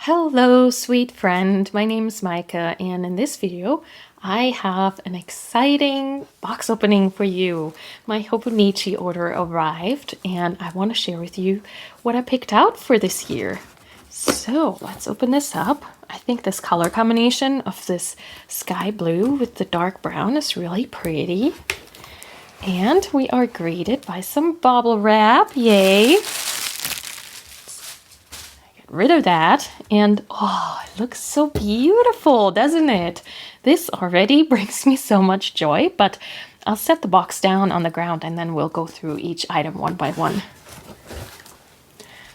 Hello, sweet friend. My name is Micah, and in this video, I have an exciting box opening for you. My Hobonichi order arrived, and I want to share with you what I picked out for this year. So let's open this up. I think this color combination of this sky blue with the dark brown is really pretty. And we are greeted by some bubble wrap. Yay! Rid of that, and oh, it looks so beautiful, doesn't it? This already brings me so much joy, but I'll set the box down on the ground and then we'll go through each item one by one.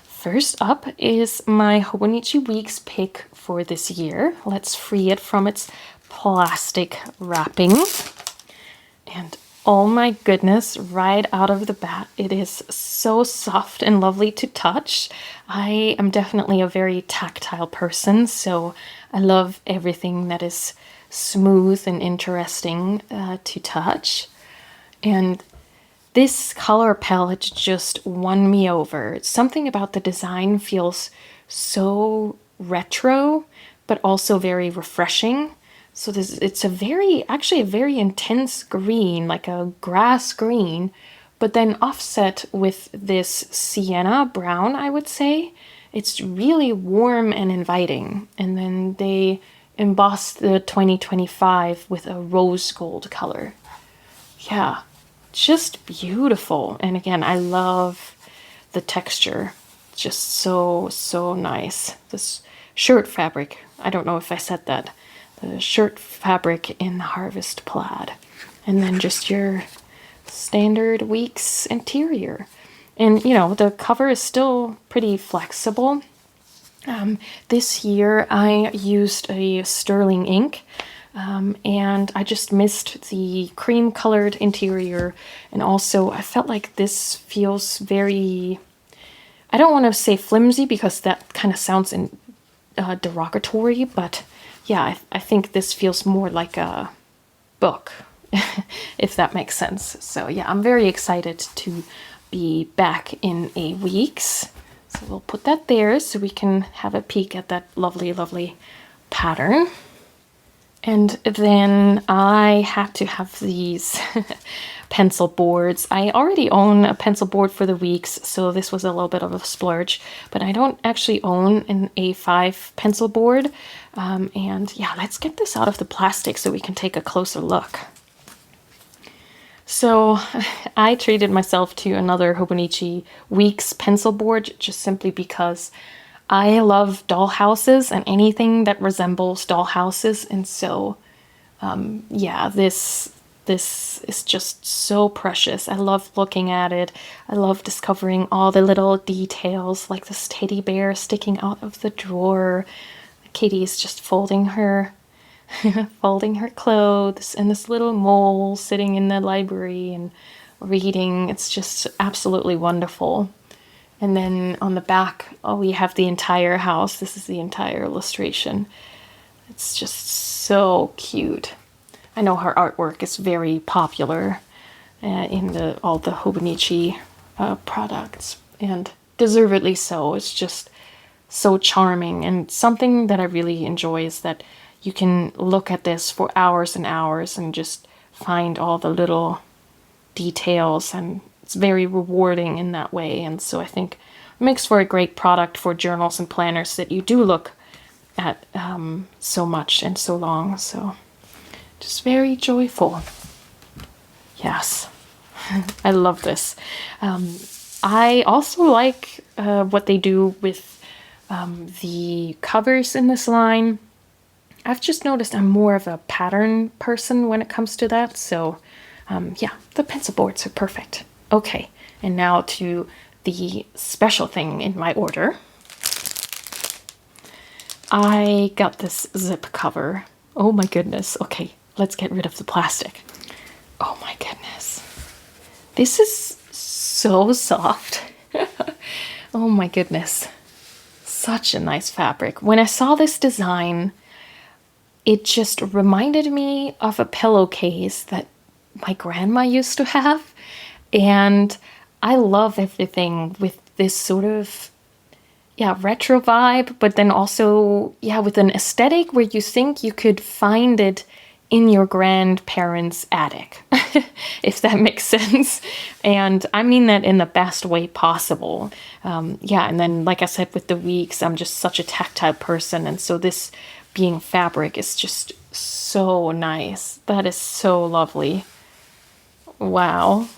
First up is my Hobonichi Weeks pick for this year. Let's free it from its plastic wrapping. And oh my goodness, right out of the bat, it is so soft and lovely to touch. I am definitely a very tactile person, so I love everything that is smooth and interesting to touch. And this color palette just won me over. Something about the design feels so retro, but also very refreshing. So it's actually a very intense green, like a grass green, but then offset with this sienna brown, I would say. It's really warm and inviting. And then they embossed the 2025 with a rose gold color. Yeah, just beautiful. And again, I love the texture. Just so nice. This shirt fabric, I don't know if I said that. The shirt fabric in the Harvest Plaid, and then just your standard Weeks interior. And you know, the cover is still pretty flexible. This year I used a sterling ink, and I just missed the cream colored interior, and also I felt like this feels very, I don't want to say flimsy because that kind of sounds derogatory, but yeah, I think this feels more like a book, if that makes sense. So yeah, I'm very excited to be back in a Weeks. So we'll put that there so we can have a peek at that lovely pattern. And then I had to have these pencil boards. I already own a pencil board for the Weeks, so this was a little bit of a splurge, but I don't actually own an A5 pencil board. And yeah, let's get this out of the plastic so we can take a closer look. So I treated myself to another Hobonichi Weeks pencil board just simply because I love dollhouses and anything that resembles dollhouses, and so yeah, this is just so precious. I love looking at it. I love discovering all the little details, like this teddy bear sticking out of the drawer. Katie is just folding her clothes, and this little mole sitting in the library and reading. It's just absolutely wonderful. And then on the back, we have the entire house. This is the entire illustration. It's just so cute. I know her artwork is very popular in all the Hobonichi products, and deservedly so. It's just so charming, and something that I really enjoy is that you can look at this for hours and hours and just find all the little details, and it's very rewarding in that way. And so I think it makes for a great product for journals and planners that you do look at so much and so long. So just very joyful. Yes, I love this. I also like what they do with the covers in this line. I've just noticed I'm more of a pattern person when it comes to that. So yeah, the pencil boards are perfect. Okay, and now to the special thing in my order. I got this zip cover. Oh my goodness. Okay, let's get rid of the plastic. Oh my goodness. This is so soft. Oh my goodness. Such a nice fabric. When I saw this design, it just reminded me of a pillowcase that my grandma used to have. And I love everything with this sort of yeah, retro vibe, but then also, yeah, with an aesthetic where you think you could find it in your grandparents' attic, if that makes sense. And I mean that in the best way possible. Yeah, and then, like I said, with the weeks, I'm just such a tactile person. And so this being fabric is just so nice. That is so lovely. Wow.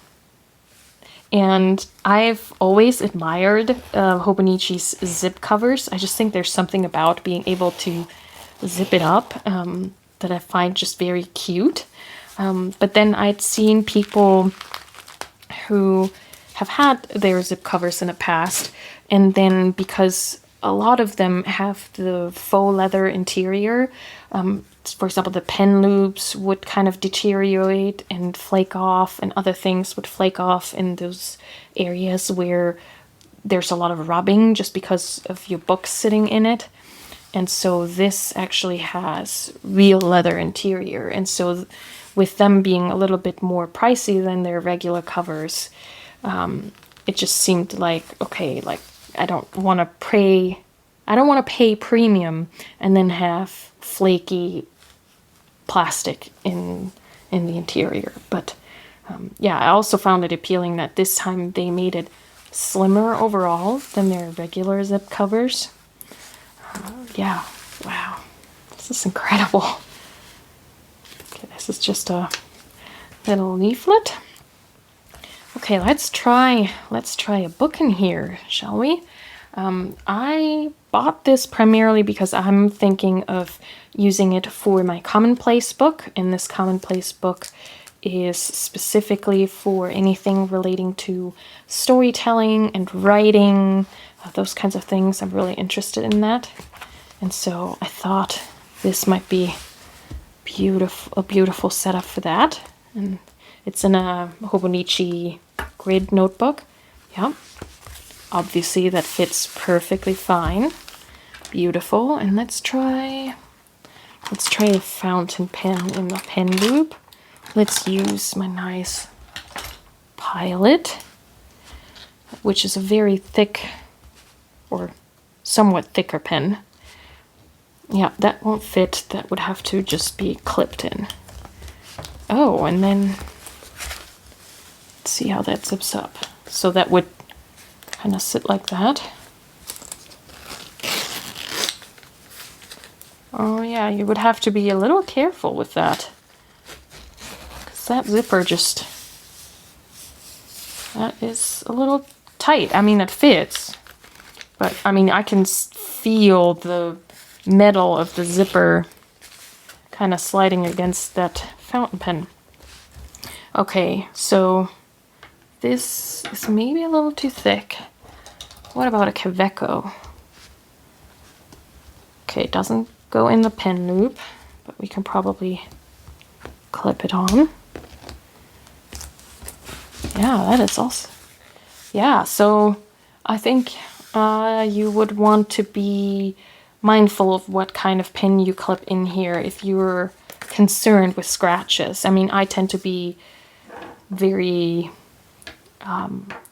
And I've always admired Hobonichi's zip covers. I just think there's something about being able to zip it up that I find just very cute. But then I'd seen people who have had their zip covers in the past, and then because a lot of them have the faux leather interior, for example, the pen loops would kind of deteriorate and flake off, and other things would flake off in those areas where there's a lot of rubbing just because of your book sitting in it. And so this actually has real leather interior. And so with them being a little bit more pricey than their regular covers, it just seemed like, okay, like I don't want to pay premium and then have flaky plastic in the interior. But yeah, I also found it appealing that this time they made it slimmer overall than their regular zip covers. Yeah, wow, this is incredible. Okay, this is just a little leaflet. Okay, let's try a book in here, shall we? I bought this primarily because I'm thinking of using it for my commonplace book, and this commonplace book is specifically for anything relating to storytelling and writing, those kinds of things. I'm really interested in that. And so I thought this might be a beautiful setup for that. And it's in a Hobonichi grid notebook. Yeah, obviously that fits perfectly fine. Beautiful. And let's try a fountain pen in the pen loop. Let's use my nice Pilot, which is a very thick or somewhat thicker pen. Yeah, that won't fit. That would have to just be clipped in. Oh, and then let's see how that zips up. So that would kind of sit like that. Oh yeah, you would have to be a little careful with that. Because that zipper that is a little tight. I mean, it fits. But, I mean, I can feel the metal of the zipper kind of sliding against that fountain pen. Okay, so this is maybe a little too thick. What about a Kaweco? Okay, it doesn't go in the pen loop, but we can probably clip it on. Yeah, that is also... Yeah, so I think you would want to be mindful of what kind of pin you clip in here if you're concerned with scratches. I mean, I tend to be very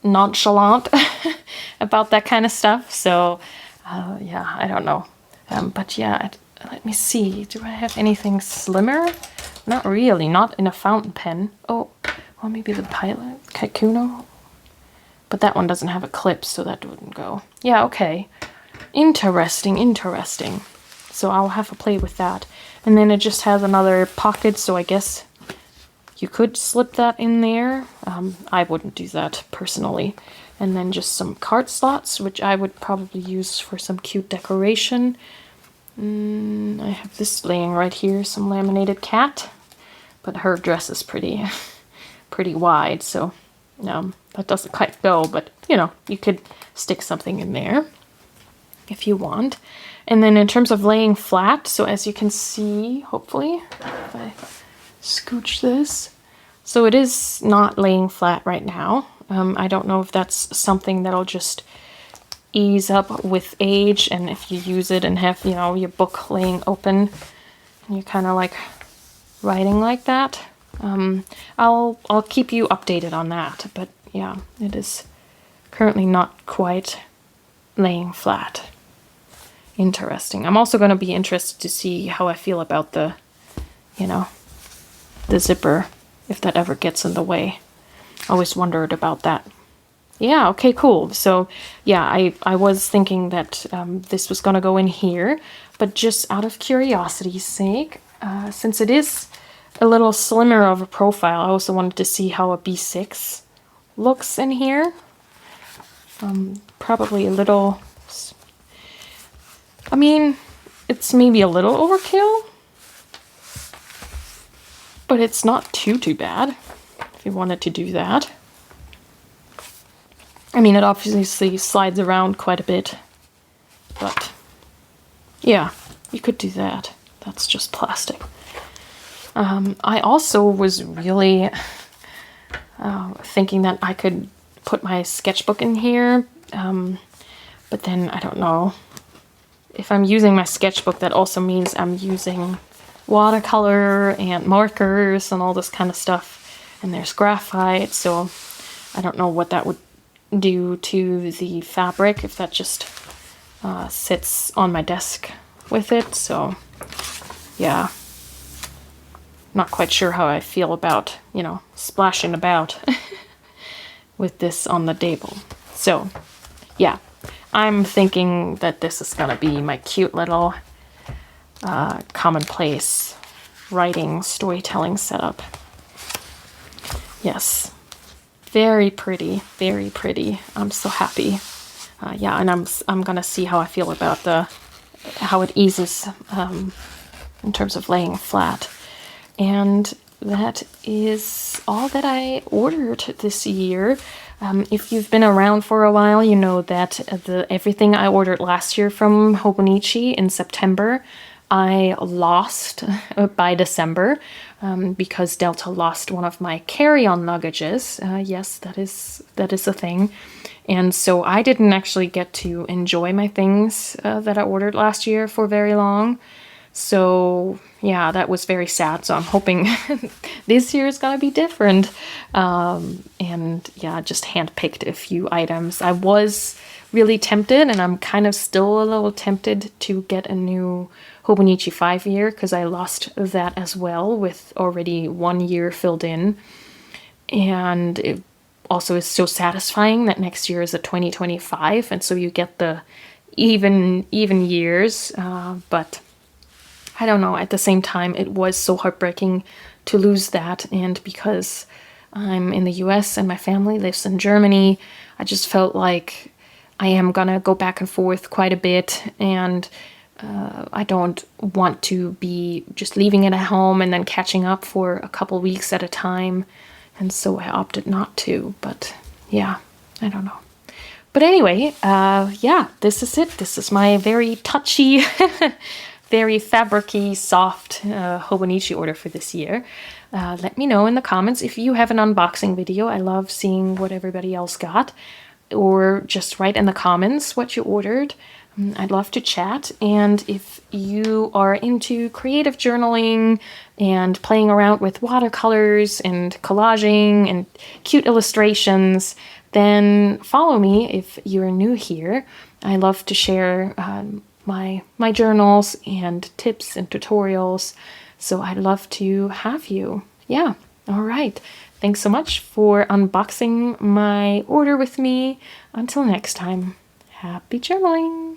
nonchalant about that kind of stuff. So, yeah, I don't know. But yeah, let me see. Do I have anything slimmer? Not really. Not in a fountain pen. Oh, well, maybe the Pilot, Kaikuno. But that one doesn't have a clip, so that wouldn't go. Yeah, okay. Interesting, interesting. So I'll have to play with that. And then it just has another pocket, so I guess you could slip that in there. I wouldn't do that personally. And then just some card slots, which I would probably use for some cute decoration. I have this laying right here, some laminated cat. But her dress is pretty wide, so that doesn't quite go. But, you know, you could stick something in there if you want. And then in terms of laying flat, so as you can see, hopefully, if I scooch this, so it is not laying flat right now. I don't know if that's something that'll just ease up with age, and if you use it and have, you know, your book laying open, and you're kind of like writing like that. I'll keep you updated on that, but yeah, it is currently not quite laying flat. Interesting. I'm also going to be interested to see how I feel about the, you know, the zipper, if that ever gets in the way. I always wondered about that. Yeah, okay, cool. So yeah, I was thinking that this was gonna go in here, but just out of curiosity's sake, since it is a little slimmer of a profile, I also wanted to see how a B6 looks in here. Probably a little, I mean, it's maybe a little overkill, but it's not too bad if you wanted to do that. I mean, it obviously slides around quite a bit, but yeah, you could do that. That's just plastic. I also was really thinking that I could put my sketchbook in here, but then I don't know. If I'm using my sketchbook, that also means I'm using watercolor and markers and all this kind of stuff, and there's graphite, so I don't know what that would do to the fabric if that just sits on my desk with it. So yeah, not quite sure how I feel about, you know, splashing about with this on the table. So yeah, I'm thinking that this is gonna be my cute little commonplace writing storytelling setup. Yes, very pretty, very pretty. I'm so happy. Yeah, and I'm gonna see how I feel about how it eases in terms of laying flat. And that is all that I ordered this year. If you've been around for a while, you know that everything I ordered last year from Hobonichi in September, I lost by December because Delta lost one of my carry-on luggages. Yes, that is a thing. And so I didn't actually get to enjoy my things that I ordered last year for very long. So yeah, that was very sad. So I'm hoping this year is gonna be different. And yeah, just handpicked a few items. I was really tempted, and I'm kind of still a little tempted to get a new Hobonichi 5-year, because I lost that as well with already 1 year filled in. And it also is so satisfying that next year is a 2025, and so you get the even years, but I don't know, at the same time it was so heartbreaking to lose that, and because I'm in the US and my family lives in Germany, I just felt like I am gonna go back and forth quite a bit, and I don't want to be just leaving it at home and then catching up for a couple weeks at a time. And so I opted not to, but yeah, I don't know. But anyway, yeah, this is it. This is my very touchy, very fabric-y, soft Hobonichi order for this year. Let me know in the comments if you have an unboxing video. I love seeing what everybody else got. Or just write in the comments what you ordered. I'd love to chat. And if you are into creative journaling and playing around with watercolors and collaging and cute illustrations, then follow me if you're new here. I love to share my journals and tips and tutorials, so I'd love to have you. Yeah, all right. Thanks so much for unboxing my order with me. Until next time, happy journaling!